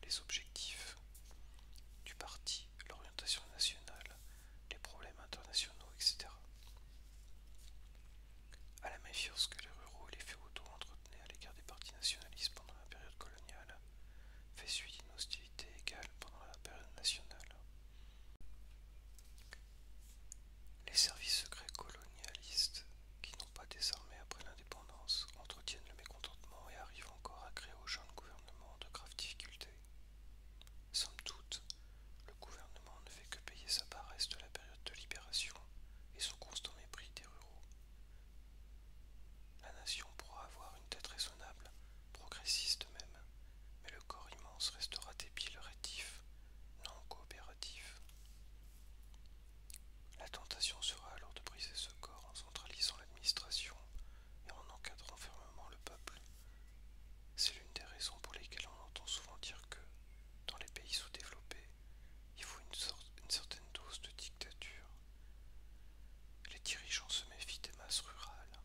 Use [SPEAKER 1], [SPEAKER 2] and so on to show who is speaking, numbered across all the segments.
[SPEAKER 1] les objectifs du parti, l'orientation nationale, les problèmes internationaux, etc. À la méfiance que les ruraux et les féodaux entretenaient à l'égard des partis nationalistes pendant la période coloniale, fait suite une hostilité égale pendant la période nationale. Les services secrets colonialistes, qui n'ont pas désarmé après l'indépendance, entretiennent le mécontentement et arrivent encore à créer au jeune gouvernement de graves difficultés. Somme toute, le gouvernement ne fait que payer sa paresse de la période de libération et son constant mépris des ruraux. La nation pourra avoir une tête raisonnable, progressiste même, mais le corps immense restera débile, rétif, non coopératif. La tentation sera alors de briser ce corps en centralisant l'administration et en encadrant fermement le peuple. C'est l'une des raisons pour lesquelles on entend souvent dire que, dans les pays sous-développés, il faut une certaine dose de dictature. Les dirigeants se méfient des masses rurales.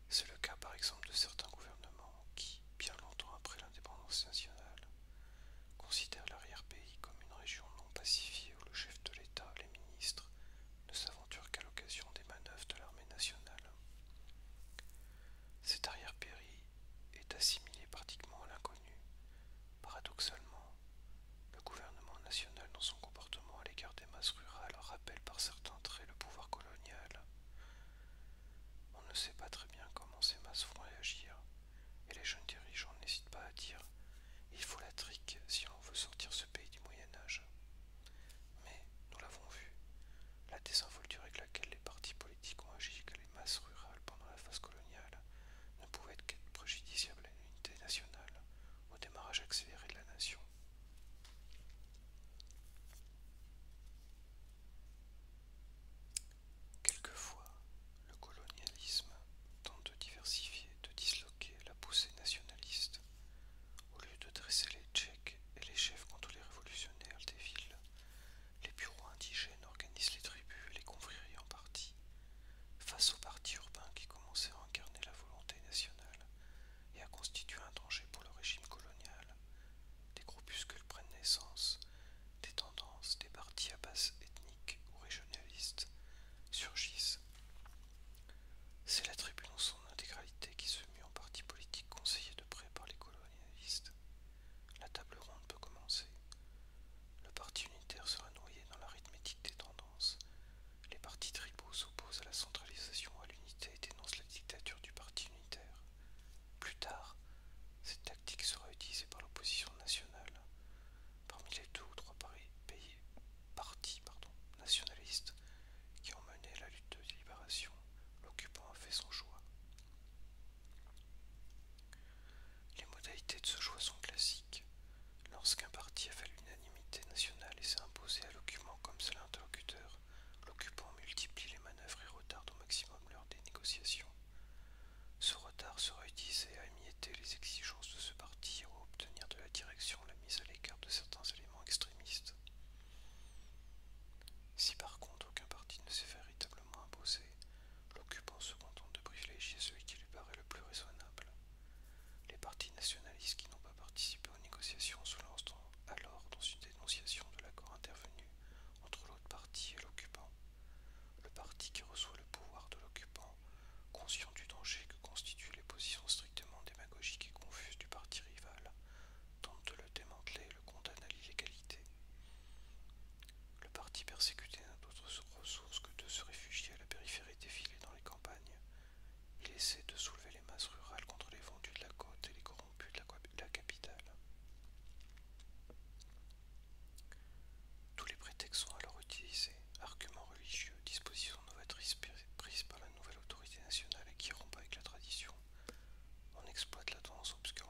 [SPEAKER 1] C'est le cas par exemple de certains gouvernements qui, bien longtemps après l'indépendance nationale, considèrent l'arrière-pays comme une région non pacifiée où le chef de l'État, les ministres, ne s'aventurent qu'à l'occasion des manœuvres de l'armée nationale. Cet arrière-pays est assimilé pratiquement à l'inconnu. Paradoxalement, le gouvernement national dans son comportement à l'égard des masses rurales rappelle par certains traits le pouvoir colonial. On ne sait pas très bien comment ces masses vont réagir, et les jeunes dirigeants n'hésitent pas à dire « il faut la trique si l'on veut sortir ce pays du Moyen-Âge ». Mais, nous l'avons vu, la désinvolture avec laquelle les partis politiques ont agi avec les masses rurales pendant la phase coloniale ne pouvait qu'être préjudiciable à l'unité nationale, au démarrage accéléré de la nation. Quelquefois, le colonialisme tente de diversifier, de disloquer la poussée nationaliste. Au lieu de dresser les Tchèques et les chefs contre les révolutionnaires des villes, les bureaux indigènes organisent les tribus et les confréries en partie. Face aux partis urbains qui commençaient à incarner la volonté nationale et à constituer un danger pour le régime colonial, des groupuscules prennent naissance, des tendances, des partis à base ethnique ou régionaliste surgissent. C'est la tribu dans son intégralité qui se mue en parti politique conseillé de près par les colonialistes. La table ronde peut commencer. Le parti unitaire sera noyé dans l'arithmétique des tendances. Les partis tribaux s'opposent à la centralisation, à l'unité et dénoncent la dictature du parti unitaire. Plus tard, cette tactique sera utilisée par l'opposition nationale. Parmi les 2 ou 3 partis nationalistes qui ont mené la lutte de libération, l'occupant a fait son choix. Les modalités de ce choix sont classiques. Lorsqu'un parti a fait l'unanimité nationale et s'est imposé à l'occupant comme seul interlocuteur, l'occupant multiplie les manœuvres et retarde au maximum l'heure des négociations. Ce retard sera utilisé à émietter les exigences de ce parti ou à obtenir de la direction la mise à l'écart de certains éléments extrémistes. Si par contre aucun parti ne s'est véritablement imposé, l'occupant se contente de privilégier celui qui lui paraît le plus raisonnable. Les partis nationalistes qui n'ont pas participé aux négociations se lancent alors dans une dénonciation de l'accord intervenu entre l'autre parti et l'occupant. Le parti qui reçoit le pouvoir de l'occupant, conscient du danger que constituent les positions strictement démagogiques et confuses du parti rival, tente de le démanteler et le condamne à l'illégalité. Le parti persécuté n'a d'autre ressource que de se réfugier à la périphérie des villes et dans les campagnes. Il essaie de soulever les masses rurales contre les vendus de la côte et les corrompus de la capitale. Tous les prétextes sont alors utilisés, arguments religieux, dispositions novatrices prises par la nouvelle autorité nationale et qui rompent avec la tradition. On exploite la tendance obscure